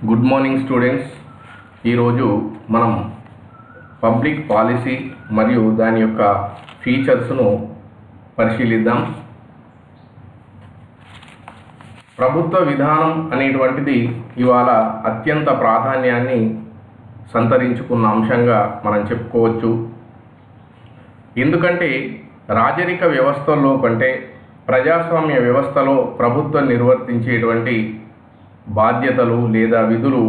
Good morning students. ఈరోజు మనం public policy మరియు దాని యొక్క ఫీచర్స్ను పరిశీలిద్దాం. ప్రభుత్వ విధానం అనేటువంటిది ఇవాళ అత్యంత ప్రాధాన్యాన్ని సంతరించుకున్న అంశంగా మనం చెప్పుకోవచ్చు. ఎందుకంటే రాజరిక వ్యవస్థల్లో కంటే ప్రజాస్వామ్య వ్యవస్థలో ప్రభుత్వం నిర్వర్తించేటువంటి బాధ్యతలు లేదా విధులు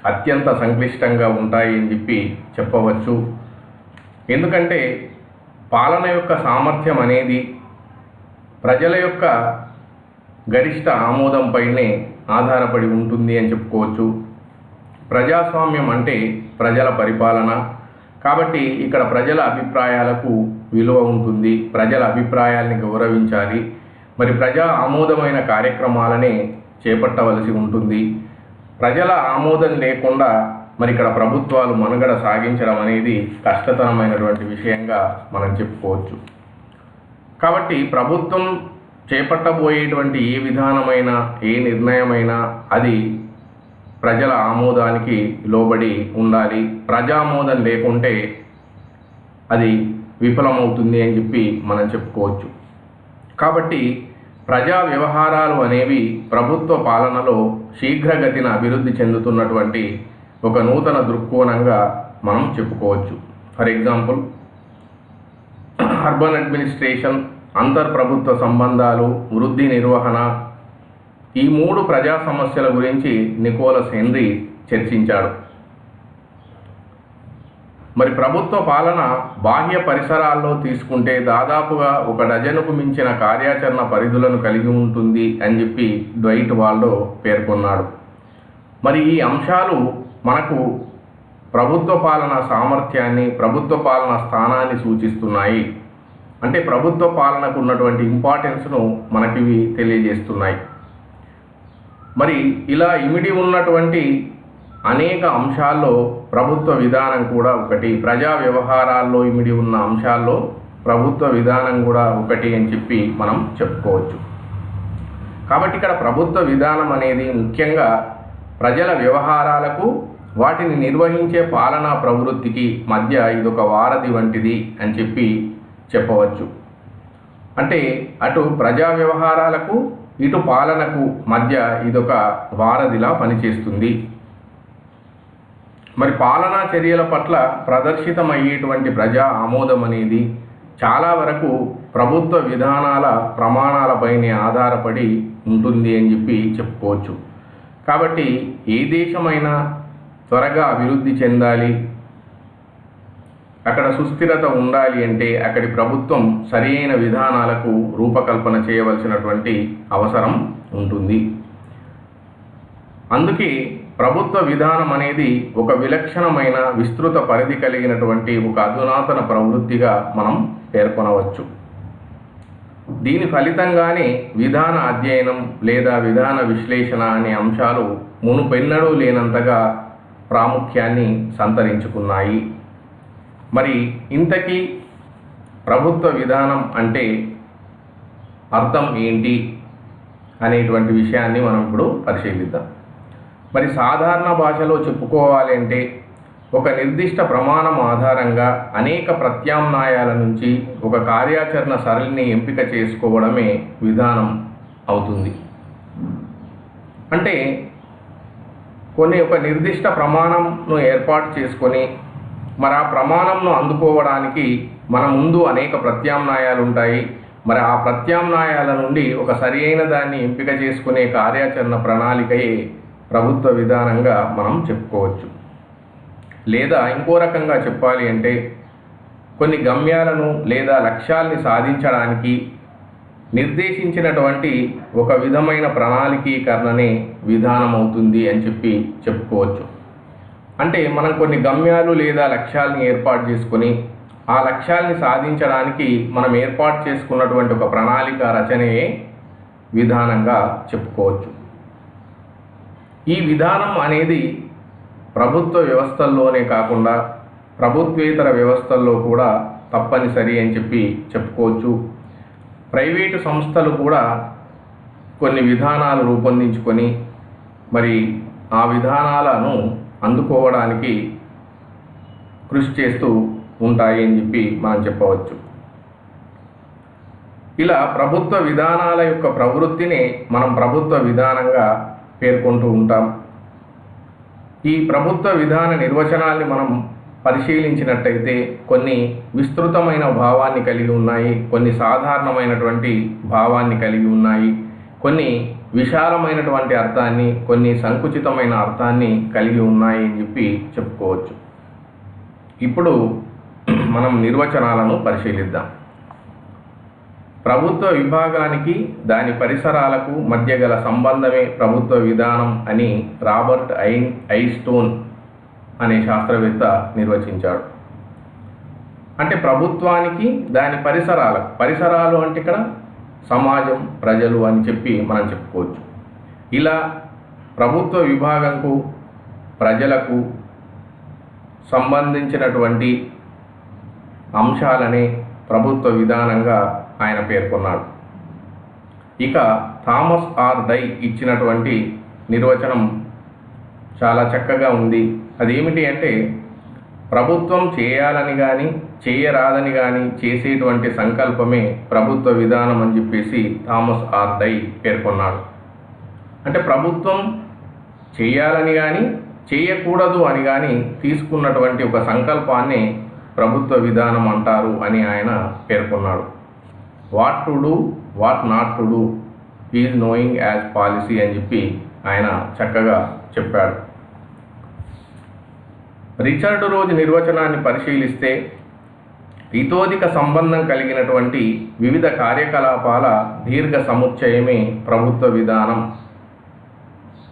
అత్యంత సంక్లిష్టంగా ఉంటాయి అని చెప్పవచ్చు. ఎందుకంటే పాలన యొక్క సామర్థ్యం అనేది ప్రజల యొక్క గరిష్ట ఆమోదంపైనే ఆధారపడి ఉంటుంది అని చెప్పుకోవచ్చు. ప్రజాస్వామ్యం అంటే ప్రజల పరిపాలన కాబట్టి ఇక్కడ ప్రజల అభిప్రాయాలకు విలువ ఉంటుంది. ప్రజల అభిప్రాయాల్ని గౌరవించాలి. మరి ప్రజా ఆమోదమైన కార్యక్రమాలనే చేపట్టవలసి ఉంటుంది. ప్రజల ఆమోదం లేకుండా మరి ఇక్కడ ప్రభుత్వాలు మనుగడ సాగించడం అనేది కష్టతరమైనటువంటి విషయంగా మనం చెప్పుకోవచ్చు. కాబట్టి ప్రభుత్వం చేపట్టబోయేటువంటి ఏ విధానమైనా ఏ నిర్ణయమైనా అది ప్రజల ఆమోదానికి లోబడి ఉండాలి. ప్రజామోదం లేకుంటే అది విఫలమవుతుంది అని మనం చెప్పుకోవచ్చు. కాబట్టి ప్రజా వ్యవహారాలు అనేవి ప్రభుత్వ పాలనలో శీఘ్రగతిన అభివృద్ధి చెందుతున్నటువంటి ఒక నూతన దృక్కోణంగా మనం చెప్పుకోవచ్చు. ఫర్ ఎగ్జాంపుల్, అర్బన్ అడ్మినిస్ట్రేషన్, అంతర్ప్రభుత్వ సంబంధాలు, వృద్ధి నిర్వహణ, ఈ 3 ప్రజా సమస్యల గురించి నికోలస్ హెన్రీ చర్చించాడు. మరి ప్రభుత్వ పాలన బాహ్య పరిసరాల్లో తీసుకుంటే దాదాపుగా 1 డజనుకు మించిన కార్యాచరణ పరిధులను కలిగి ఉంటుంది అని డ్వైట్ వాల్డో పేర్కొన్నాడు. మరి ఈ అంశాలు మనకు ప్రభుత్వ పాలన సామర్థ్యాన్ని, ప్రభుత్వ పాలన స్థానాన్ని సూచిస్తున్నాయి. అంటే ప్రభుత్వ పాలనకు ఉన్నటువంటి ఇంపార్టెన్స్ను మనకివి తెలియజేస్తున్నాయి. మరి ఇలా ఇమిడి ఉన్నటువంటి అనేక అంశాల్లో ప్రభుత్వ విధానం కూడా ఒకటి. ప్రజా వ్యవహారాల్లో ఇమిడి ఉన్న అంశాల్లో ప్రభుత్వ విధానం కూడా ఒకటి అని మనం చెప్పుకోవచ్చు. కాబట్టి ఇక్కడ ప్రభుత్వ విధానం అనేది ముఖ్యంగా ప్రజల వ్యవహారాలకు, వాటిని నిర్వహించే పాలనా ప్రవృత్తికి మధ్య ఇదొక వారధి వంటిది అని చెప్పవచ్చు. అంటే అటు ప్రజా వ్యవహారాలకు ఇటు పాలనకు మధ్య ఇదొక వారధిలా పనిచేస్తుంది. మరి పాలనా చర్యల పట్ల ప్రదర్శితమయ్యేటువంటి ప్రజా ఆమోదం అనేది చాలా వరకు ప్రభుత్వ విధానాల ప్రమాణాలపైనే ఆధారపడి ఉంటుంది అని చెప్పుకోవచ్చు. కాబట్టి ఏ దేశమైనా త్వరగా అభివృద్ధి చెందాలి, అక్కడ సుస్థిరత ఉండాలి అంటే అక్కడి ప్రభుత్వం సరైన విధానాలకు రూపకల్పన చేయవలసినటువంటి అవసరం ఉంటుంది. అందుకే ప్రభుత్వ విధానం అనేది ఒక విలక్షణమైన విస్తృత పరిధి కలిగినటువంటి ఒక అధునాతన ప్రవృత్తిగా మనం పేర్కొనవచ్చు. దీని ఫలితంగానే విధాన అధ్యయనం లేదా విధాన విశ్లేషణ అనే అంశాలు మునుపెన్నడూ లేనంతగా ప్రాముఖ్యాన్ని సంతరించుకున్నాయి. మరి ఇంతకీ ప్రభుత్వ విధానం అంటే అర్థం ఏంటి అనేటువంటి విషయాన్ని మనం ఇప్పుడు పరిశీలిద్దాం. మరి సాధారణ భాషలో చెప్పుకోవాలి అంటే ఒక నిర్దిష్ట ప్రమాణం ఆధారంగా అనేక ప్రత్యామ్నాయాల నుంచి ఒక కార్యాచరణ సరళిని ఎంపిక చేసుకోవడమే విధానం అవుతుంది. అంటే ఒక నిర్దిష్ట ప్రమాణంను ఏర్పాటు చేసుకొని మరి ఆ ప్రమాణంను అందుకోవడానికి మన ముందు అనేక ప్రత్యామ్నాయాలు ఉంటాయి. మరి ఆ ప్రత్యామ్నాయాల నుండి ఒక సరియైన దాన్ని ఎంపిక చేసుకునే కార్యాచరణ ప్రణాళికయే ప్రభుత్వ విధానంగా మనం చెప్పుకోవచ్చు. లేదా ఇంకో రకంగా చెప్పాలి అంటే కొన్ని గమ్యాలను లేదా లక్ష్యాల్ని సాధించడానికి నిర్దేశించినటువంటి ఒక విధమైన ప్రణాళికీకరణనే విధానం అవుతుంది అని చెప్పుకోవచ్చు. అంటే మనం కొన్ని గమ్యాలు లేదా లక్ష్యాలని ఏర్పాటు చేసుకొని ఆ లక్ష్యాల్ని సాధించడానికి మనం ఏర్పాటు చేసుకున్నటువంటి ఒక ప్రణాళిక రచనయే విధానంగా చెప్పుకోవచ్చు. ఈ విధానం అనేది ప్రభుత్వ వ్యవస్థల్లోనే కాకుండా ప్రభుత్వేతర వ్యవస్థల్లో కూడా తప్పనిసరి అని చెప్పుకోవచ్చు. ప్రైవేటు సంస్థలు కూడా కొన్ని విధానాలు రూపొందించుకొని మరి ఆ విధానాలను అందుకోవడానికి కృషి చేస్తూ ఉంటాయి అని చెప్పి మనం చెప్పవచ్చు. ఇలా ప్రభుత్వ విధానాల యొక్క ప్రవృత్తిని మనం ప్రభుత్వ విధానంగా పేర్కొంటూ ఉంటాం. ఈ ప్రభుత్వ విధాన నిర్వచనాల్ని మనం పరిశీలించినట్టయితే కొన్ని విస్తృతమైన భావాన్ని కలిగి ఉన్నాయి, కొన్ని సాధారణమైనటువంటి భావాన్ని కలిగి ఉన్నాయి, కొన్ని విశాలమైనటువంటి అర్థాన్ని, కొన్ని సంకుచితమైన అర్థాన్ని కలిగి ఉన్నాయి అని చెప్పి చెప్పుకోవచ్చు. ఇప్పుడు మనం నిర్వచనాలను పరిశీలిద్దాం. ప్రభుత్వ విభాగానికి దాని పరిసరాలకు మధ్య గల సంబంధమే ప్రభుత్వ విధానం అని రాబర్ట్ ఐన్స్టోన్ అనే శాస్త్రవేత్త నిర్వచించాడు. అంటే ప్రభుత్వానికి దాని పరిసరాలు అంటే ఇక్కడ సమాజం, ప్రజలు అని చెప్పి మనం చెప్పుకోవచ్చు. ఇలా ప్రభుత్వ విభాగంకు, ప్రజలకు సంబంధించినటువంటి అంశాలనే ప్రభుత్వ విధానంగా ఆయన పేర్కొన్నాడు. ఇక థామస్ ఆర్ డై ఇచ్చినటువంటి నిర్వచనం చాలా చక్కగా ఉంది. అదేమిటి అంటే ప్రభుత్వం చేయాలని కానీ చేయరాదని కానీ చేసేటువంటి సంకల్పమే ప్రభుత్వ విధానం అని చెప్పేసి థామస్ ఆర్ డై పేర్కొన్నాడు. అంటే ప్రభుత్వం చేయాలని కానీ చేయకూడదు అని కానీ తీసుకున్నటువంటి ఒక సంకల్పాన్ని ప్రభుత్వ విధానం అంటారు అని ఆయన పేర్కొన్నాడు. What to do, what not to do is knowing as policy అని చెప్పి ఆయన చక్కగా చెప్పాడు. రిచర్డ్ రోజ్ నిర్వచనాన్ని పరిశీలిస్తే ఇతోధిక సంబంధం కలిగినటువంటి వివిధ కార్యకలాపాల దీర్ఘ సముచ్చయమే ప్రభుత్వ విధానం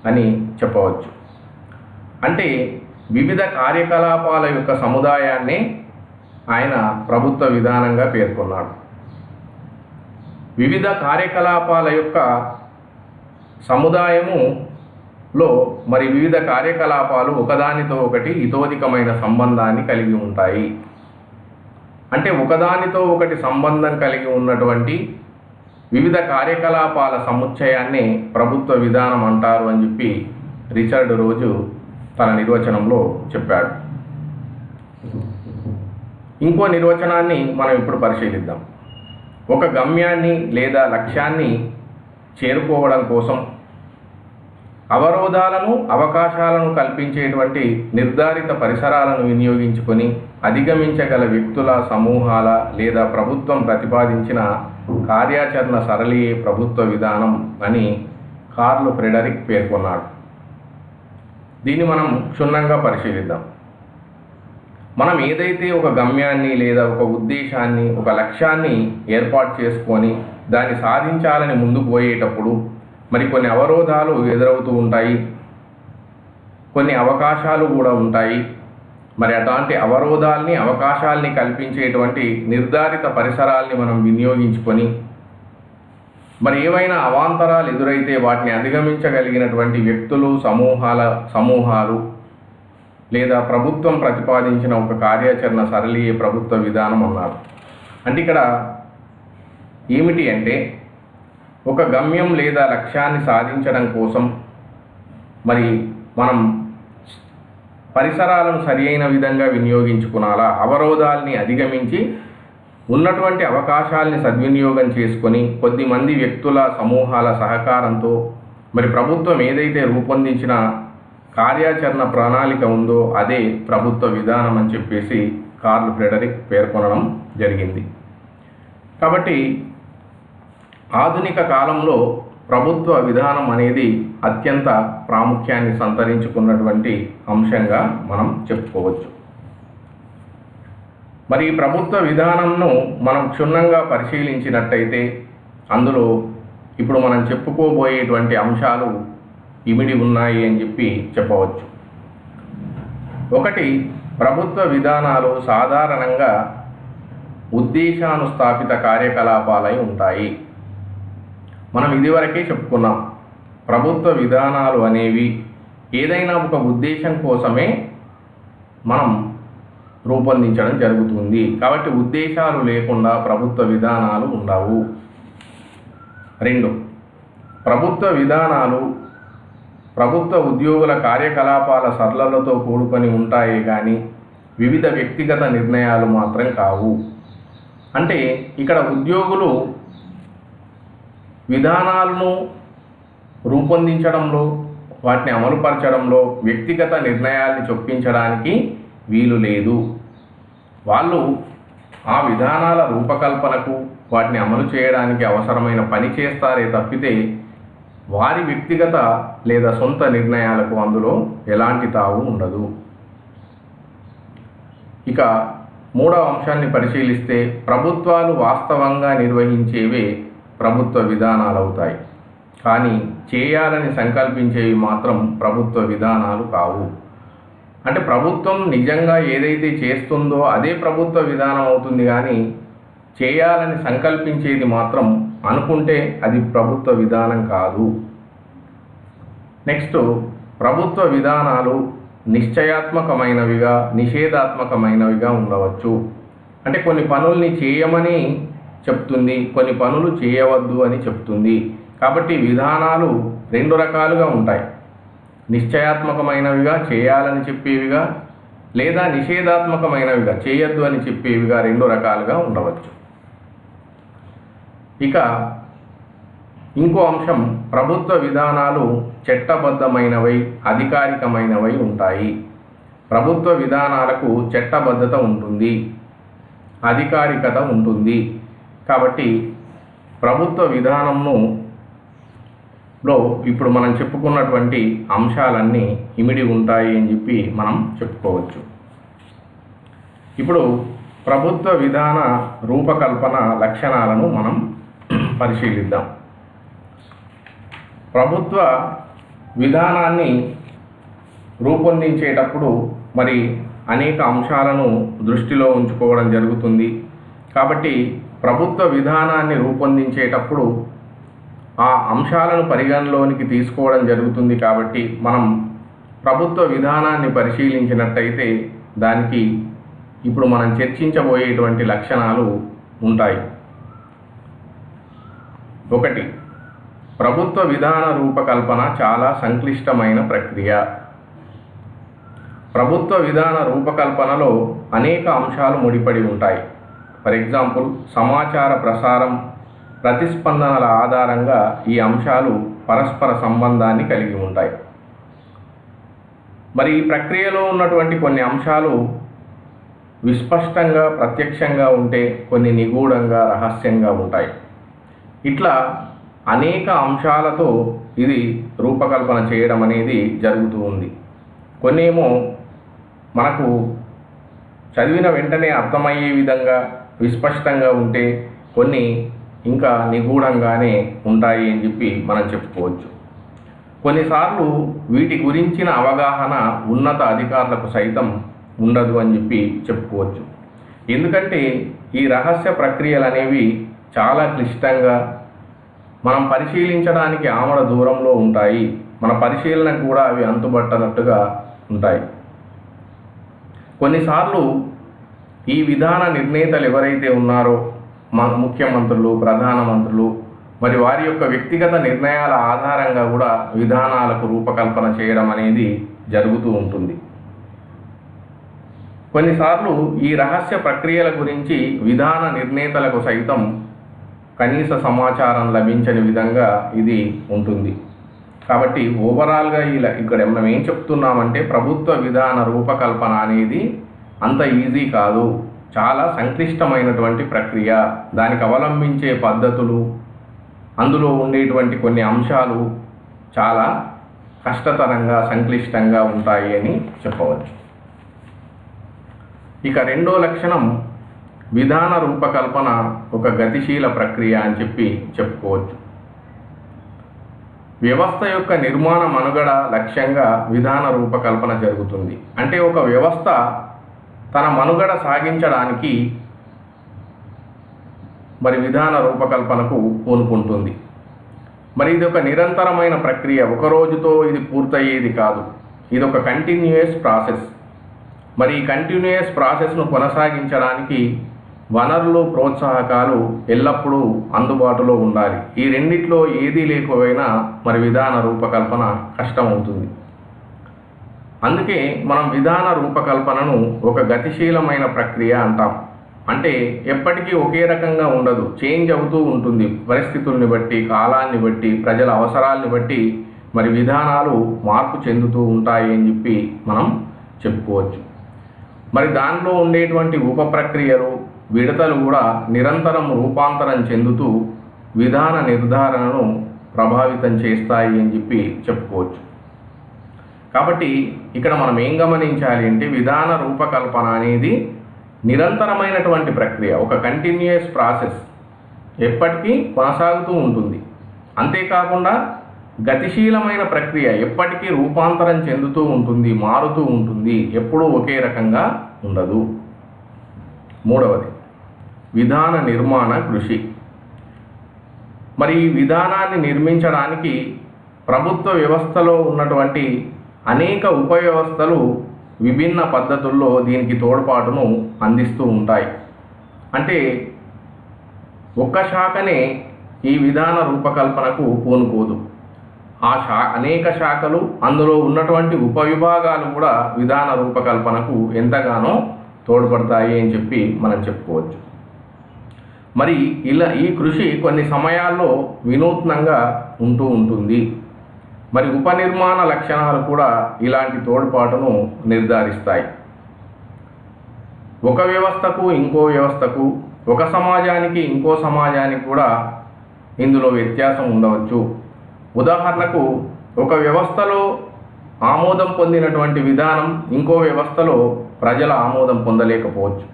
అని చెప్పవచ్చు. అంటే వివిధ కార్యకలాపాల యొక్క సముదాయాన్నే ఆయన ప్రభుత్వ విధానంగా పేర్కొన్నాడు. వివిధ కార్యకలాపాల యొక్క సముదాయములో మరి వివిధ కార్యకలాపాలు ఒకదానితో ఒకటి ఇతోధికమైన సంబంధాన్ని కలిగి ఉంటాయి. అంటే ఒకదానితో ఒకటి సంబంధం కలిగి ఉన్నటువంటి వివిధ కార్యకలాపాల సముచ్చయాన్ని ప్రభుత్వ విధానం అంటారు అని చెప్పి రిచర్డ్ రోజు తన నిర్వచనంలో చెప్పాడు. ఇంకో నిర్వచనాన్ని మనం ఇప్పుడు పరిశీలిద్దాం. ఒక గమ్యాన్ని లేదా లక్ష్యాన్ని చేరుకోవడం కోసం అవరోధాలను, అవకాశాలను కల్పించేటువంటి నిర్ధారిత పరిసరాలను వినియోగించుకొని అధిగమించగల వ్యక్తుల, సమూహాల లేదా ప్రభుత్వం ప్రతిపాదించిన కార్యాచరణ సరళియే ప్రభుత్వ విధానం అని కార్ల్ ఫ్రెడరిక్ పేర్కొన్నాడు. దీన్ని మనం క్షుణ్ణంగా పరిశీలిద్దాం. మనం ఏదైతే ఒక గమ్యాన్ని లేదా ఒక ఉద్దేశాన్ని, ఒక లక్ష్యాన్ని ఏర్పాటు చేసుకొని దాన్ని సాధించాలని ముందుకు పోయేటప్పుడు మరి కొన్ని అవరోధాలు ఎదురవుతూ ఉంటాయి, కొన్ని అవకాశాలు కూడా ఉంటాయి. మరి అట్లాంటి అవరోధాల్ని, అవకాశాలని కల్పించేటువంటి నిర్ధారిత పరిసరాల్ని మనం వినియోగించుకొని మరి ఏవైనా అవాంతరాలు ఎదురైతే వాటిని అధిగమించగలిగినటువంటి వ్యక్తులు, సమూహాలు లేదా ప్రభుత్వం ప్రతిపాదించిన ఒక కార్యాచరణ సరళియే ప్రభుత్వ విధానం అన్నారు. అంటే ఇక్కడ ఏమిటి అంటే ఒక గమ్యం లేదా లక్ష్యాన్ని సాధించడం కోసం మరి మనం పరిసరాలను సరి అయిన విధంగా వినియోగించుకునాలా, అవరోధాల్ని అధిగమించి ఉన్నటువంటి అవకాశాలని సద్వినియోగం చేసుకొని కొద్దిమంది వ్యక్తుల, సమూహాల సహకారంతో మరి ప్రభుత్వం ఏదైతే రూపొందించిన కార్యాచరణ ప్రణాళిక ఉందో అదే ప్రభుత్వ విధానం అని చెప్పేసి కార్ల్ ఫ్రెడరిక్ పేర్కొనడం జరిగింది. కాబట్టి ఆధునిక కాలంలో ప్రభుత్వ విధానం అనేది అత్యంత ప్రాముఖ్యాన్ని సంతరించుకున్నటువంటి అంశంగా మనం చెప్పుకోవచ్చు. మరి ఈ ప్రభుత్వ విధానంను మనం క్షుణ్ణంగా పరిశీలించినట్టయితే అందులో ఇప్పుడు మనం చెప్పుకోబోయేటువంటి అంశాలు ఇమిడి ఉన్నాయి అని చెప్పి చెప్పవచ్చు. ఒకటి, ప్రభుత్వ విధానాలు సాధారణంగా ఉద్దేశానుస్థాపిత కార్యకలాపాలై ఉంటాయి. మనం ఇదివరకే చెప్పుకున్నాం, ప్రభుత్వ విధానాలు అనేవి ఏదైనా ఒక ఉద్దేశం కోసమే మనం రూపొందించడం జరుగుతుంది. కాబట్టి ఉద్దేశాలు లేకుండా ప్రభుత్వ విధానాలు ఉండవు. 2, ప్రభుత్వ విధానాలు ప్రభుత్వ ఉద్యోగుల కార్యకలాపాల సరళలతో కూడుకొని ఉంటాయే కానీ వివిధ వ్యక్తిగత నిర్ణయాలు మాత్రం కావు. అంటే ఇక్కడ ఉద్యోగులు విధానాలను రూపొందించడంలో, వాటిని అమలుపరచడంలో వ్యక్తిగత నిర్ణయాల్ని చొప్పించడానికి వీలు లేదు. వాళ్ళు ఆ విధానాల రూపకల్పనకు, వాటిని అమలు చేయడానికి అవసరమైన పని చేస్తారే తప్పితే వారి వ్యక్తిగత లేదా సొంత నిర్ణయాలకు అందులో ఎలాంటి తావు ఉండదు. ఇక మూడవ అంశాన్ని పరిశీలిస్తే ప్రభుత్వాలు వాస్తవంగా నిర్వహించేవే ప్రభుత్వ విధానాలు అవుతాయి, కానీ చేయాలని సంకల్పించేవి మాత్రం ప్రభుత్వ విధానాలు కావు. అంటే ప్రభుత్వం నిజంగా ఏదైతే చేస్తుందో అదే ప్రభుత్వ విధానం అవుతుంది, కానీ చేయాలని సంకల్పించేది మాత్రం అనుకుంటే అది ప్రభుత్వ విధానం కాదు. నెక్స్ట్, ప్రభుత్వ విధానాలు నిశ్చయాత్మకమైనవిగా, నిషేధాత్మకమైనవిగా ఉండవచ్చు. అంటే కొన్ని పనుల్ని చేయమని చెప్తుంది, కొన్ని పనులు చేయవద్దు అని చెప్తుంది. కాబట్టి విధానాలు రెండు రకాలుగా ఉంటాయి. నిశ్చయాత్మకమైనవిగా, చేయాలని చెప్పేవిగా, లేదా నిషేధాత్మకమైనవిగా, చేయొద్దు అని చెప్పేవిగా రెండు రకాలుగా ఉండవచ్చు. ఇక ఇంకో అంశం, ప్రభుత్వ విధానాలు చట్టబద్ధమైనవై, అధికారికమైనవై ఉంటాయి. ప్రభుత్వ విధానాలకు చట్టబద్ధత ఉంటుంది, అధికారికత ఉంటుంది. కాబట్టి ప్రభుత్వ విధానంలో ఇప్పుడు మనం చెప్పుకున్నటువంటి అంశాలన్నీ ఇమిడి ఉంటాయి అని చెప్పి మనం చెప్పుకోవచ్చు. ఇప్పుడు ప్రభుత్వ విధాన రూపకల్పన లక్షణాలను మనం పరిశీలిద్దాం. ప్రభుత్వ విధానాన్ని రూపొందించేటప్పుడు మరి అనేక అంశాలను దృష్టిలో ఉంచుకోవడం జరుగుతుంది. కాబట్టి ప్రభుత్వ విధానాన్ని రూపొందించేటప్పుడు ఆ అంశాలను పరిగణలోనికి తీసుకోవడం జరుగుతుంది. కాబట్టి మనం ప్రభుత్వ విధానాన్ని పరిశీలించినట్టయితే దానికి ఇప్పుడు మనం చర్చించబోయేటువంటి లక్షణాలు ఉంటాయి. 1, ప్రభుత్వ విధాన రూపకల్పన చాలా సంక్లిష్టమైన ప్రక్రియ. ప్రభుత్వ విధాన రూపకల్పనలో అనేక అంశాలు ముడిపడి ఉంటాయి. ఫర్ ఎగ్జాంపుల్, సమాచార ప్రసారం, ప్రతిస్పందనల ఆధారంగా ఈ అంశాలు పరస్పర సంబంధాన్ని కలిగి ఉంటాయి. మరి ఈ ప్రక్రియలో ఉన్నటువంటి కొన్ని అంశాలు విస్పష్టంగా, ప్రత్యక్షంగా ఉంటే కొన్ని నిగూఢంగా, రహస్యంగా ఉంటాయి. ఇట్లా అనేక అంశాలతో ఇది రూపకల్పన చేయడం అనేది జరుగుతూ ఉంది. కొన్నేమో మనకు చదివిన వెంటనే అర్థమయ్యే విధంగా విస్పష్టంగా ఉంటే, కొన్ని ఇంకా నిగూఢంగానే ఉంటాయి అని చెప్పి మనం చెప్పుకోవచ్చు. కొన్నిసార్లు వీటి గురించిన అవగాహన ఉన్నత అధికారులకు సైతం ఉండదు అని చెప్పి చెప్పుకోవచ్చు. ఎందుకంటే ఈ రహస్య ప్రక్రియలు అనేవి చాలా క్లిష్టంగా, మనం పరిశీలించడానికి ఆమడ దూరంలో ఉంటాయి. మన పరిశీలనకు కూడా అవి అంతుబట్టనట్టుగా ఉంటాయి. కొన్నిసార్లు ఈ విధాన నిర్ణేతలు ఎవరైతే ఉన్నారో, ముఖ్యమంత్రులు, ప్రధానమంత్రులు, మరి వారి యొక్క వ్యక్తిగత నిర్ణయాల ఆధారంగా కూడా విధానాలకు రూపకల్పన చేయడం అనేది జరుగుతూ ఉంటుంది. కొన్నిసార్లు ఈ రహస్య ప్రక్రియల గురించి విధాన నిర్ణేతలకు సైతం కనీస సమాచారం లభించని విధంగా ఇది ఉంటుంది. కాబట్టి ఓవరాల్గా ఇక్కడ మనం ఏం చెప్తున్నామంటే, ప్రభుత్వ విధాన రూపకల్పన అనేది అంత ఈజీ కాదు, చాలా సంక్లిష్టమైనటువంటి ప్రక్రియ. దానికి అవలంబించే పద్ధతులు, అందులో ఉండేటువంటి కొన్ని అంశాలు చాలా కష్టతరంగా, సంక్లిష్టంగా ఉంటాయి అని చెప్పవచ్చు. ఇక రెండో లక్షణం, విధాన రూపకల్పన ఒక గతిశీల ప్రక్రియ అని చెప్పి చెప్పుకోవచ్చు. వ్యవస్థ యొక్క నిర్మాణ మనుగడ లక్ష్యంగా విధాన రూపకల్పన జరుగుతుంది. అంటే ఒక వ్యవస్థ తన మనుగడ సాగించడానికి మరి విధాన రూపకల్పనకు పూనుకుంటుంది. మరి ఇది ఒక నిరంతరమైన ప్రక్రియ, ఒక రోజుతో ఇది పూర్తయ్యేది కాదు. ఇది ఒక కంటిన్యూయస్ ప్రాసెస్. మరి ఈ కంటిన్యూయస్ ప్రాసెస్ను కొనసాగించడానికి వనరులు, ప్రోత్సాహకాలు ఎల్లప్పుడూ అందుబాటులో ఉండాలి. ఈ రెండిట్లో ఏదీ లేకపోయినా మరి విధాన రూపకల్పన కష్టమవుతుంది. అందుకే మనం విధాన రూపకల్పనను ఒక గతిశీలమైన ప్రక్రియ అంటాం. అంటే ఎప్పటికీ ఒకే రకంగా ఉండదు, చేంజ్ అవుతూ ఉంటుంది. పరిస్థితుల్ని బట్టి, కాలాన్ని బట్టి, ప్రజల అవసరాల్ని బట్టి మరి విధానాలు మార్పు చెందుతూ ఉంటాయి అని చెప్పి మనం చెప్పుకోవచ్చు. మరి దానిలో ఉండేటువంటి ఉప ప్రక్రియలు, విడతలు కూడా నిరంతరం రూపాంతరం చెందుతూ విధాన నిర్ధారణను ప్రభావితం చేస్తాయి అని చెప్పి చెప్పుకోవచ్చు. కాబట్టి ఇక్కడ మనం ఏం గమనించాలి అంటే విధాన రూపకల్పన అనేది నిరంతరమైనటువంటి ప్రక్రియ, ఒక కంటిన్యూయస్ ప్రాసెస్, ఎప్పటికీ కొనసాగుతూ ఉంటుంది. అంతేకాకుండా గతిశీలమైన ప్రక్రియ, ఎప్పటికీ రూపాంతరం చెందుతూ ఉంటుంది, మారుతూ ఉంటుంది, ఎప్పుడూ ఒకే రకంగా ఉండదు. మూడవది విధాన నిర్మాణ కృషి. మరి ఈ విధానాన్ని నిర్మించడానికి ప్రభుత్వ వ్యవస్థలో ఉన్నటువంటి అనేక ఉపవ్యవస్థలు విభిన్న పద్ధతుల్లో దీనికి తోడ్పాటును అందిస్తూ ఉంటాయి. అంటే ఒక్క శాఖనే ఈ విధాన రూపకల్పనకు పూనుకోదు. అనేక శాఖలు, అందులో ఉన్నటువంటి ఉపవిభాగాలు కూడా విధాన రూపకల్పనకు ఎంతగానో తోడ్పడతాయి అని చెప్పి మనం చెప్పుకోవచ్చు. మరి ఈ కృషి కొన్ని సమయాల్లో వినూత్నంగా ఉంటూ ఉంటుంది. మరి ఉపనిర్మాణ లక్షణాలు కూడా ఇలాంటి తోడ్పాటును నిర్ధారిస్తాయి. ఒక వ్యవస్థకు ఇంకో వ్యవస్థకు, ఒక సమాజానికి ఇంకో సమాజానికి కూడా ఇందులో వ్యత్యాసం ఉండవచ్చు. ఉదాహరణకు ఒక వ్యవస్థలో ఆమోదం పొందినటువంటి విధానం ఇంకో వ్యవస్థలో ప్రజల ఆమోదం పొందలేకపోవచ్చు.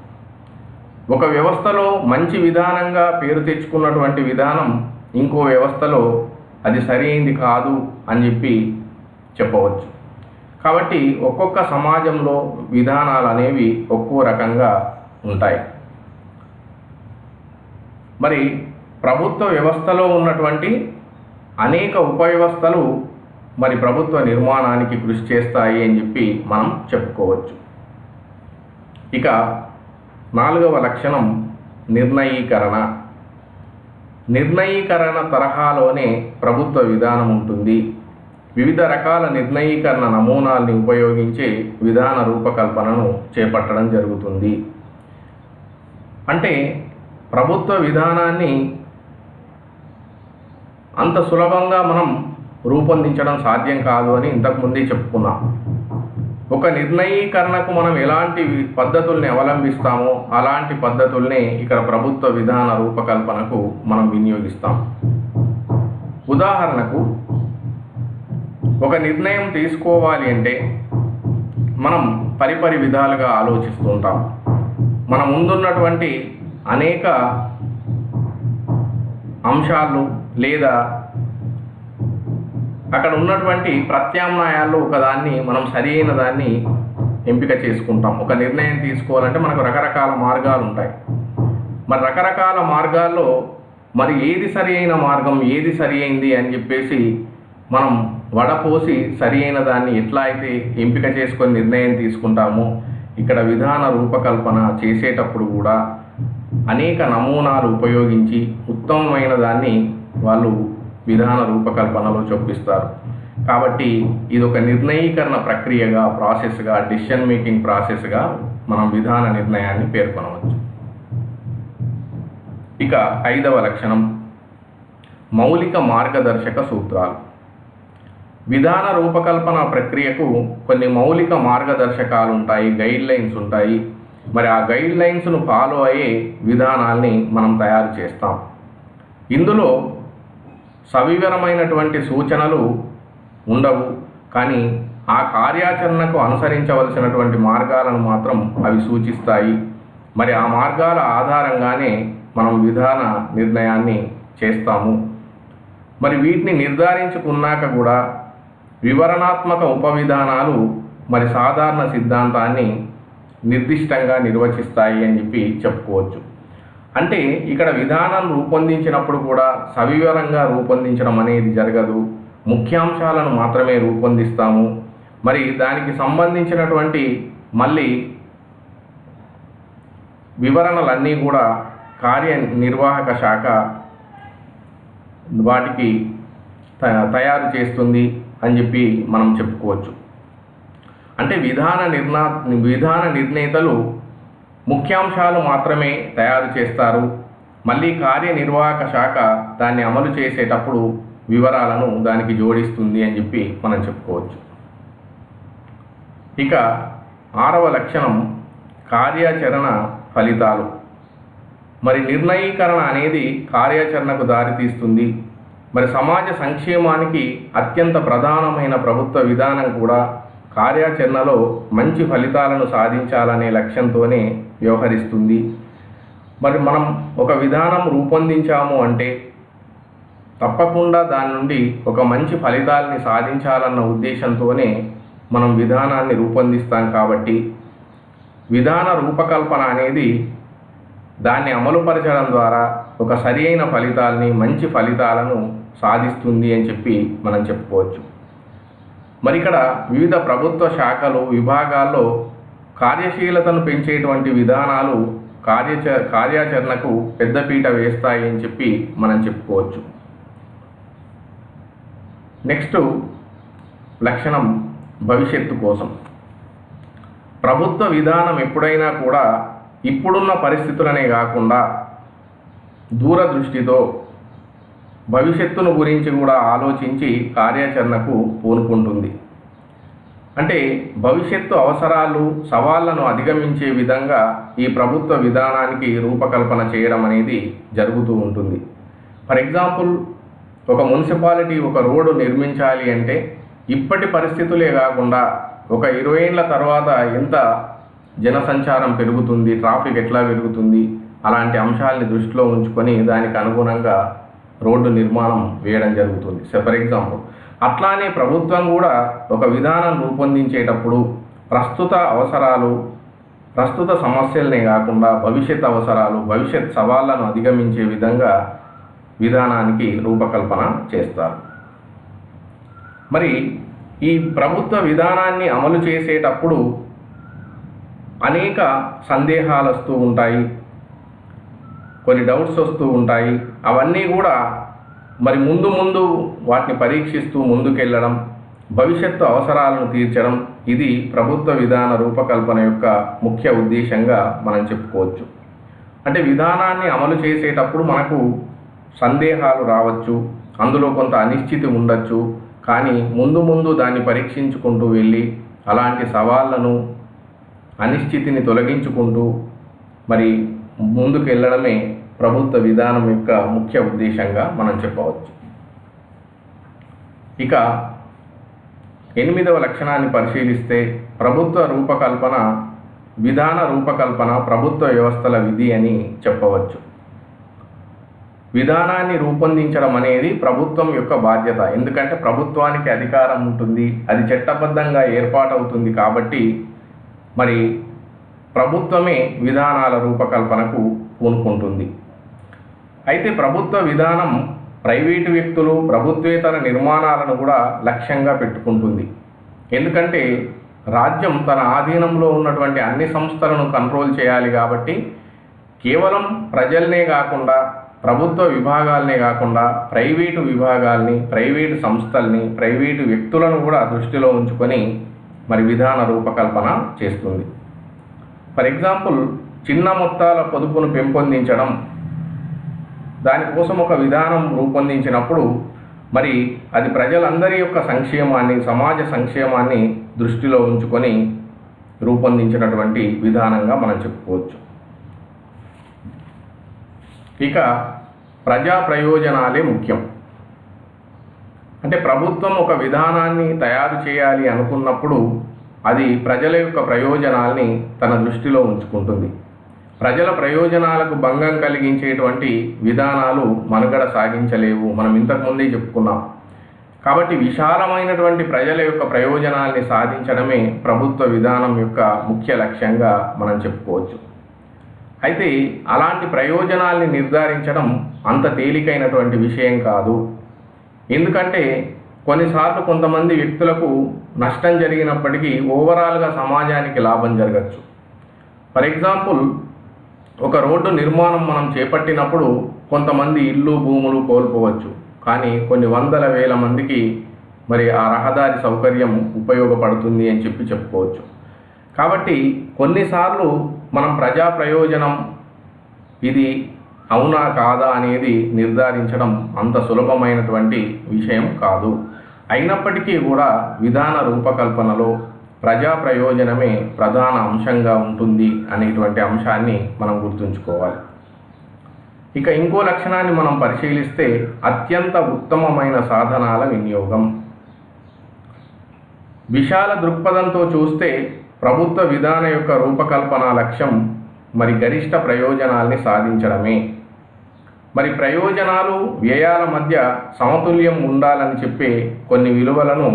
ఒక వ్యవస్థలో మంచి విధానంగా పేరు తెచ్చుకున్నటువంటి విధానం ఇంకో వ్యవస్థలో అది సరైనది కాదు అని చెప్పి చెప్పవచ్చు. కాబట్టి ఒక్కొక్క సమాజంలో విధానాలు అనేవి ఒక్కో రకంగా ఉంటాయి. మరి ప్రభుత్వ వ్యవస్థలో ఉన్నటువంటి అనేక ఉపవ్యవస్థలు మరి ప్రభుత్వ నిర్మాణానికి కృషి చేస్తాయి అని చెప్పి మనం చెప్పుకోవచ్చు. ఇక నాలుగవ లక్షణం నిర్ణయీకరణ. నిర్ణయీకరణ తరహాలోనే ప్రభుత్వ విధానం ఉంటుంది. వివిధ రకాల నిర్ణయీకరణ నమూనాల్ని ఉపయోగించి విధాన రూపకల్పనను చేపట్టడం జరుగుతుంది. అంటే ప్రభుత్వ విధానాన్ని అంత సులభంగా మనం రూపొందించడం సాధ్యం కాదు అని ఇంతకుముందే చెప్పుకున్నాం. ఒక నిర్ణయీకరణకు మనం ఎలాంటి పద్ధతుల్ని అవలంబిస్తామో అలాంటి పద్ధతుల్ని ఇక్కడ ప్రభుత్వ విధాన రూపకల్పనకు మనం వినియోగిస్తాం. ఉదాహరణకు ఒక నిర్ణయం తీసుకోవాలి అంటే మనం పరిపరి విధాలుగా ఆలోచిస్తూ ఉంటాం. మన ముందున్నటువంటి అనేక అంశాలు లేదా అక్కడ ఉన్నటువంటి ప్రత్యామ్నాయాల్లో ఒకదాన్ని మనం సరైన దాన్ని ఎంపిక చేసుకుంటాం. ఒక నిర్ణయం తీసుకోవాలంటే మనకు రకరకాల మార్గాలు ఉంటాయి. మరి రకరకాల మార్గాల్లో మరి ఏది సరి అయిన మార్గం, ఏది సరి అయింది అని చెప్పేసి మనం వడపోసి సరి అయిన దాన్ని ఎట్లా అయితే ఎంపిక చేసుకొని నిర్ణయం తీసుకుంటామో, ఇక్కడ విధాన రూపకల్పన చేసేటప్పుడు కూడా అనేక నమూనాలు ఉపయోగించి ఉత్తమమైన దాన్ని వాళ్ళు విధాన రూపకల్పనలో చొప్పిస్తారు. కాబట్టి ఇది ఒక నిర్ణయీకరణ ప్రక్రియగా, ప్రాసెస్గా, డిసిషన్ మేకింగ్ ప్రాసెస్గా మనం విధాన నిర్ణయాన్ని పేర్కొనవచ్చు. ఇక ఐదవ లక్షణం మౌలిక మార్గదర్శక సూత్రాలు. విధాన రూపకల్పన ప్రక్రియకు కొన్ని మౌలిక మార్గదర్శకాలు ఉంటాయి, గైడ్ లైన్స్ ఉంటాయి. మరి ఆ గైడ్ లైన్స్ను ఫాలో అయ్యే విధానాల్ని మనం తయారు చేస్తాం. ఇందులో సవివరమైనటువంటి సూచనలు ఉండవు, కానీ ఆ కార్యాచరణకు అనుసరించవలసినటువంటి మార్గాలను మాత్రం అవి సూచిస్తాయి. మరి ఆ మార్గాల ఆధారంగానే మనం విధాన నిర్ణయాన్ని చేస్తాము. మరి వీటిని నిర్ధారించుకున్నాక కూడా వివరణాత్మక ఉపవిధానాలు మరి సాధారణ సిద్ధాంతాన్ని నిర్దిష్టంగా నిర్వచిస్తాయి అని చెప్పి చెప్పుకోవచ్చు. అంటే ఇక్కడ విధానం రూపొందించినప్పుడు కూడా సవివరంగా రూపొందించడం అనేది జరగదు, ముఖ్యాంశాలను మాత్రమే రూపొందిస్తాము. మరి దానికి సంబంధించినటువంటి మళ్ళీ వివరణలన్నీ కూడా కార్యనిర్వాహక శాఖ వాటికి తయారు చేస్తుంది అని చెప్పి మనం చెప్పుకోవచ్చు. అంటే విధాన నిర్ణేతలు ముఖ్యాంశాలు మాత్రమే తయారు చేస్తారు, మళ్ళీ కార్యనిర్వాహక శాఖ దాన్ని అమలు చేసేటప్పుడు వివరాలను దానికి జోడిస్తుంది అని చెప్పి మనం చెప్పుకోవచ్చు. ఇక 6వ లక్షణం కార్యాచరణ ఫలితాలు. మరి నిర్ణయీకరణ అనేది కార్యాచరణకు దారితీస్తుంది. మరి సమాజ సంక్షేమానికి అత్యంత ప్రధానమైన ప్రభుత్వ విధానం కూడా కార్యాచరణలో మంచి ఫలితాలను సాధించాలనే లక్ష్యంతోనే వ్యవహరిస్తుంది. మరి మనం ఒక విధానం రూపొందించాము అంటే తప్పకుండా దాని నుండి ఒక మంచి ఫలితాలని సాధించాలన్న ఉద్దేశంతోనే మనం విధానాన్ని రూపొందిస్తాం. కాబట్టి విధాన రూపకల్పన అనేది దాన్ని అమలుపరచడం ద్వారా ఒక సరియైన ఫలితాలని, మంచి ఫలితాలను సాధిస్తుంది అని చెప్పి మనం చెప్పుకోవచ్చు. మరి ఇక్కడ వివిధ ప్రభుత్వ శాఖలు, విభాగాల్లో కార్యశీలతను పెంచేటువంటి విధానాలు కార్యాచరణకు పెద్దపీట వేస్తాయి అని చెప్పి మనం చెప్పుకోవచ్చు. నెక్స్ట్ లక్షణం భవిష్యత్తు కోసం. ప్రభుత్వ విధానం ఎప్పుడైనా కూడా ఇప్పుడున్న పరిస్థితులనే కాకుండా దూరదృష్టితో భవిష్యత్తును గురించి కూడా ఆలోచించి కార్యాచరణకు పూనుకుంటుంది. అంటే భవిష్యత్తు అవసరాలు, సవాళ్లను అధిగమించే విధంగా ఈ ప్రభుత్వ విధానానికి రూపకల్పన చేయడం అనేది జరుగుతూ ఉంటుంది. ఫర్ ఎగ్జాంపుల్, ఒక మున్సిపాలిటీ ఒక రోడ్డు నిర్మించాలి అంటే ఇప్పటి పరిస్థితులే కాకుండా ఒక 20 ఏళ్ల తర్వాత ఎంత జనసంచారం పెరుగుతుంది, ట్రాఫిక్ ఎట్లా పెరుగుతుంది, అలాంటి అంశాలని దృష్టిలో ఉంచుకొని దానికి అనుగుణంగా రోడ్డు నిర్మాణం వేయడం జరుగుతుంది. ఫర్ ఎగ్జాంపుల్, అట్లానే ప్రభుత్వం కూడా ఒక విధానం రూపొందించేటప్పుడు ప్రస్తుత అవసరాలు, ప్రస్తుత సమస్యలనే కాకుండా భవిష్యత్ అవసరాలు, భవిష్యత్ సవాళ్లను అధిగమించే విధంగా విధానానికి రూపకల్పన చేస్తారు. మరి ఈ ప్రభుత్వ విధానాన్ని అమలు చేసేటప్పుడు అనేక సందేహాలు వస్తూ ఉంటాయి, కొన్ని డౌట్స్ వస్తూ ఉంటాయి. అవన్నీ కూడా మరి ముందు వాటిని పరీక్షిస్తూ ముందుకెళ్ళడం, భవిష్యత్తు అవసరాలను తీర్చడం, ఇది ప్రభుత్వ విధాన రూపకల్పన యొక్క ముఖ్య ఉద్దేశంగా మనం చెప్పుకోవచ్చు. అంటే విధానాన్ని అమలు చేసేటప్పుడు మనకు సందేహాలు రావచ్చు, అందులో కొంత అనిశ్చితి ఉండొచ్చు. కానీ ముందు దాన్ని పరీక్షించుకుంటూ వెళ్ళి అలాంటి సవాళ్లను, అనిశ్చితిని తొలగించుకుంటూ మరి ముందుకు వెళ్ళడమే ప్రభుత్వ విధానం యొక్క ముఖ్య ఉద్దేశంగా మనం చెప్పవచ్చు. ఇక 8వ లక్షణాన్ని పరిశీలిస్తే ప్రభుత్వ రూపకల్పన, విధాన రూపకల్పన ప్రభుత్వ వ్యవస్థల విధి అని చెప్పవచ్చు. విధానాన్ని రూపొందించడం అనేది ప్రభుత్వం యొక్క బాధ్యత. ఎందుకంటే ప్రభుత్వానికి అధికారం ఉంటుంది, అది చట్టబద్ధంగా ఏర్పాటవుతుంది. కాబట్టి మరి ప్రభుత్వమే విధానాల రూపకల్పనకు పూనుకుంటుంది. అయితే ప్రభుత్వ విధానం ప్రైవేటు వ్యక్తులు, ప్రభుత్వేతర నిర్మాణాలను కూడా లక్ష్యంగా పెట్టుకుంటుంది. ఎందుకంటే రాజ్యం తన ఆధీనంలో ఉన్నటువంటి అన్ని సంస్థలను కంట్రోల్ చేయాలి. కాబట్టి కేవలం ప్రజలనే కాకుండా, ప్రభుత్వ విభాగాలనే కాకుండా ప్రైవేటు విభాగాల్ని, ప్రైవేటు సంస్థల్ని, ప్రైవేటు వ్యక్తులను కూడా దృష్టిలో ఉంచుకొని మరి విధాన రూపకల్పన చేస్తుంది. ఫర్ ఎగ్జాంపుల్, చిన్న మొత్తాల పొదుపును పెంపొందించడం, దానికోసం ఒక విధానం రూపొందించినప్పుడు మరి అది ప్రజలందరి యొక్క సంక్షేమాన్ని, సమాజ సంక్షేమాన్ని దృష్టిలో ఉంచుకొని రూపొందించినటువంటి విధానంగా మనం చెప్పుకోవచ్చు. ఇక ప్రజా ప్రయోజనాలే ముఖ్యం. అంటే ప్రభుత్వం ఒక విధానాన్ని తయారు చేయాలి అనుకున్నప్పుడు అది ప్రజల యొక్క ప్రయోజనాల్ని తన దృష్టిలో ఉంచుకుంటుంది. ప్రజల ప్రయోజనాలకు భంగం కలిగించేటువంటి విధానాలు మనుగడ సాగించలేవు, మనం ఇంతకుముందే చెప్పుకున్నాం. కాబట్టి విశాలమైనటువంటి ప్రజల యొక్క ప్రయోజనాల్ని సాధించడమే ప్రభుత్వ విధానం యొక్క ముఖ్య లక్ష్యంగా మనం చెప్పుకోవచ్చు. అయితే అలాంటి ప్రయోజనాల్ని నిర్ధారించడం అంత తేలికైనటువంటి విషయం కాదు. ఎందుకంటే కొన్నిసార్లు కొంతమంది వ్యక్తులకు నష్టం జరిగినప్పటికీ ఓవరాల్గా సమాజానికి లాభం జరగచ్చు. ఫర్ ఎగ్జాంపుల్, ఒక రోడ్డు నిర్మాణం మనం చేపట్టినప్పుడు కొంతమంది ఇల్లు భూములు కోల్పోవచ్చు, కానీ కొన్ని వందల వేల మందికి మరి ఆ రహదారి సౌకర్యం ఉపయోగపడుతుంది అని చెప్పుకోవచ్చు. కాబట్టి కొన్నిసార్లు మనం ప్రజా ప్రయోజనం ఇది అవునా కాదా అనేది నిర్ధారించడం అంత సులభమైనటువంటి విషయం కాదు. అయినప్పటికీ కూడా విధాన రూపకల్పనలో ప్రజా ప్రయోజనమే ప్రధాన అంశంగా ఉంటుంది అనేటువంటి అంశాన్ని మనం గుర్తుంచుకోవాలి. ఇక ఇంకో లక్షణాన్ని మనం పరిశీలిస్తే అత్యంత ఉత్తమమైన సాధనాల వినియోగం. విశాల దృక్పథంతో చూస్తే ప్రభుత్వ విధాన యొక్క రూపకల్పన లక్ష్యం మరి గరిష్ట ప్రయోజనాల్ని సాధించడమే. మరి ప్రయోజనాలు వ్యయాల మధ్య సమతుల్యం ఉండాలని చెప్పే కొన్ని విలువలను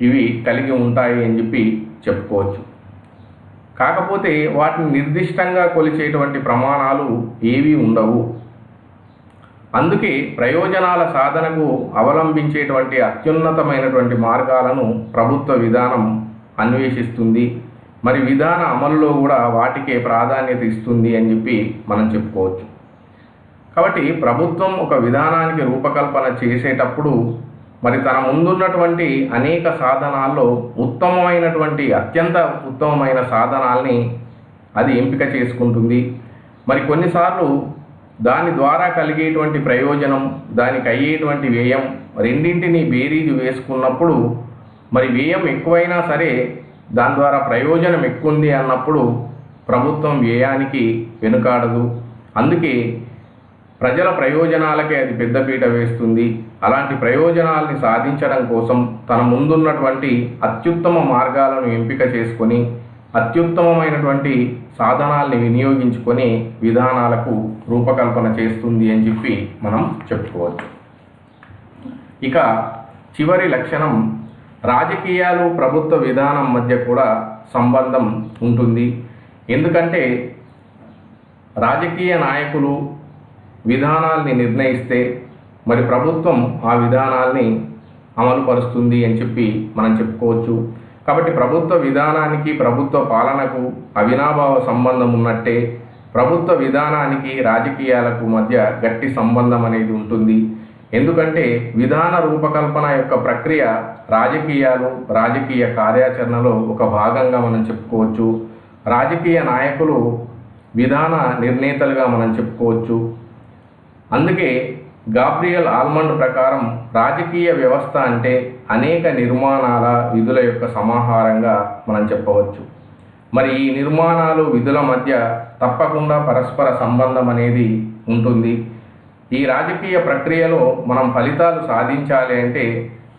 ఇవి కలిగి ఉంటాయి అని చెప్పుకోవచ్చు. కాకపోతే వాటిని నిర్దిష్టంగా కొలిచేటువంటి ప్రమాణాలు ఏవీ ఉండవు. అందుకే ప్రయోజనాల సాధనకు అవలంబించేటువంటి అత్యున్నతమైనటువంటి మార్గాలను ప్రభుత్వ విధానం అన్వేషిస్తుంది. మరి విధాన అమలులో కూడా వాటికే ప్రాధాన్యత ఇస్తుంది అని మనం చెప్పుకోవచ్చు. కాబట్టి ప్రభుత్వం ఒక విధానానికి రూపకల్పన చేసేటప్పుడు మరి తన ముందున్నటువంటి అనేక సాధనాల్లో ఉత్తమమైనటువంటి అత్యంత ఉత్తమమైన సాధనాల్ని అది ఎంపిక చేసుకుంటుంది. మరి కొన్నిసార్లు దాని ద్వారా కలిగేటువంటి ప్రయోజనం, దానికి అయ్యేటువంటి వ్యయం రెండింటినీ బేరీజు వేసుకున్నప్పుడు మరి వ్యయం ఎక్కువైనా సరే దాని ద్వారా ప్రయోజనం ఎక్కువ ఉంది అన్నప్పుడు ప్రభుత్వం వ్యయానికి వెనుకాడదు. అందుకే ప్రజల ప్రయోజనాలకే అది పెద్దపీట వేస్తుంది. అలాంటి ప్రయోజనాల్ని సాధించడం కోసం తన ముందున్నటువంటి అత్యుత్తమ మార్గాలను ఎంపిక చేసుకొని అత్యుత్తమమైనటువంటి సాధనాల్ని వినియోగించుకొని విధానాలకు రూపకల్పన చేస్తుంది అని మనం చెప్పుకోవచ్చు. ఇక చివరి లక్షణం, రాజకీయాలు ప్రభుత్వ విధానం మధ్య కూడా సంబంధం ఉంటుంది. ఎందుకంటే రాజకీయ నాయకులు విధానాల్ని నిర్ణయిస్తే మరి ప్రభుత్వం ఆ విధానాల్ని అమలుపరుస్తుంది అని మనం చెప్పుకోవచ్చు. కాబట్టి ప్రభుత్వ విధానానికి ప్రభుత్వ పాలనకు అవినాభావ సంబంధం ఉన్నట్టే ప్రభుత్వ విధానానికి రాజకీయాలకు మధ్య గట్టి సంబంధం అనేది ఉంటుంది. ఎందుకంటే విధాన రూపకల్పన యొక్క ప్రక్రియ రాజకీయాలు, రాజకీయ కార్యాచరణలో ఒక భాగంగా మనం చెప్పుకోవచ్చు. రాజకీయ నాయకులు విధాన నిర్ణేతలుగా మనం చెప్పుకోవచ్చు. అందుకే గాబ్రియల్ ఆల్మండ్ ప్రకారం రాజకీయ వ్యవస్థ అంటే అనేక నిర్మాణాల, విధుల యొక్క సమాహారంగా మనం చెప్పవచ్చు. మరి ఈ నిర్మాణాలు, విధుల మధ్య తప్పకుండా పరస్పర సంబంధం అనేది ఉంటుంది. ఈ రాజకీయ ప్రక్రియలో మనం ఫలితాలు సాధించాలి అంటే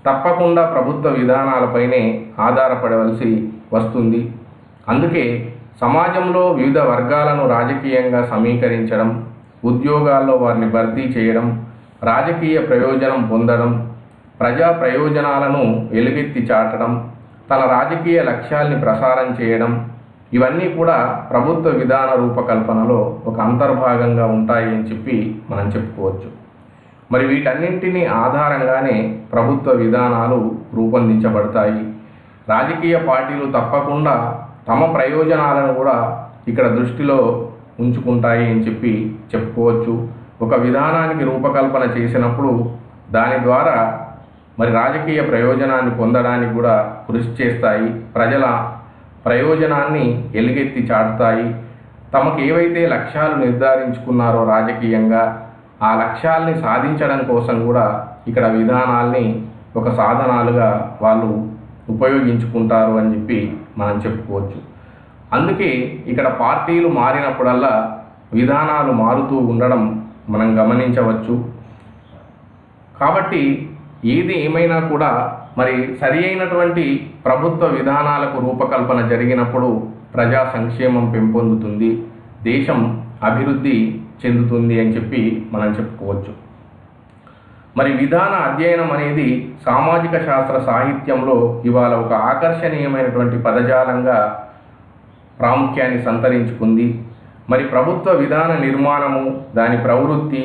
తప్పకుండా ప్రభుత్వ విధానాలపైనే ఆధారపడవలసి వస్తుంది. అందుకే సమాజంలో వివిధ వర్గాలను రాజకీయంగా సమీకరించడం, ఉద్యోగాల్లో వారిని భర్తీ చేయడం, రాజకీయ ప్రయోజనం పొందడం, ప్రజా ప్రయోజనాలను ఎలుగెత్తి చాటడం, తన రాజకీయ లక్ష్యాల్ని ప్రసారం చేయడం, ఇవన్నీ కూడా ప్రభుత్వ విధాన రూపకల్పనలో ఒక అంతర్భాగంగా ఉంటాయి అని మనం చెప్పుకోవచ్చు. మరి వీటన్నింటినీ ఆధారంగానే ప్రభుత్వ విధానాలు రూపొందించబడతాయి. రాజకీయ పార్టీలు తప్పకుండా తమ ప్రయోజనాలను కూడా ఇక్కడ దృష్టిలో ఉంచుకుంటాయి అని చెప్పుకోవచ్చు. ఒక విధానానికి రూపకల్పన చేసినప్పుడు దాని ద్వారా మరి రాజకీయ ప్రయోజనాన్ని పొందడానికి కూడా కృషి చేస్తాయి. ప్రజల ప్రయోజనాన్ని ఎలుగెత్తి చాటుతాయి. తమకు ఏవైతే లక్ష్యాలు నిర్ధారించుకున్నారో రాజకీయంగా ఆ లక్ష్యాల్ని సాధించడం కోసం కూడా ఇక్కడ విధానాల్ని ఒక సాధనాలుగా వాళ్ళు ఉపయోగించుకుంటారు అని మనం చెప్పుకోవచ్చు. అందుకే ఇక్కడ పార్టీలు మారినప్పుడల్లా విధానాలు మారుతూ ఉండడం మనం గమనించవచ్చు. కాబట్టి ఏది ఏమైనా కూడా మరి సరి అయినటువంటి ప్రభుత్వ విధానాలకు రూపకల్పన జరిగినప్పుడు ప్రజా సంక్షేమం పెంపొందుతుంది, దేశం అభివృద్ధి చెందుతుంది అని మనం చెప్పుకోవచ్చు. మరి విధాన అధ్యయనం అనేది సామాజిక శాస్త్ర సాహిత్యంలో ఇవాళ ఒక ఆకర్షణీయమైనటువంటి పదజాలంగా ప్రాముఖ్యాన్ని సంతరించుకుంది. మరి ప్రభుత్వ విధాన నిర్మాణము, దాని ప్రవృత్తి,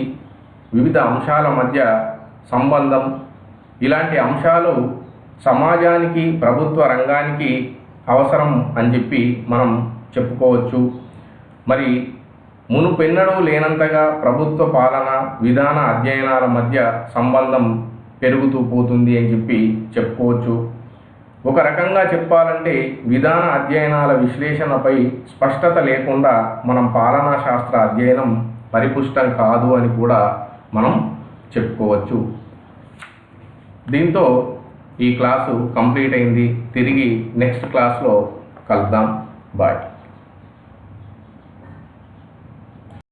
వివిధ అంశాల మధ్య సంబంధం, ఇలాంటి అంశాలు సమాజానికి, ప్రభుత్వ రంగానికి అవసరం అని మనం చెప్పుకోవచ్చు. మరి మునుపెన్నడూ లేనంతగా ప్రభుత్వ పాలన విధాన అధ్యయనాల మధ్య సంబంధం పెరుగుతూ పోతుంది అని చెప్పి చెప్పుకోవచ్చు. ఒక రకంగా చెప్పాలంటే విధాన అధ్యయనాల విశ్లేషణపై స్పష్టత లేకుండా మనం పాలనా శాస్త్ర అధ్యయనం పరిపుష్టం కాదు అని కూడా మనం చెప్పుకోవచ్చు. దీంతో ఈ క్లాసు కంప్లీట్ అయింది. తిరిగి నెక్స్ట్ క్లాస్లో కలుద్దాం. బాయ్.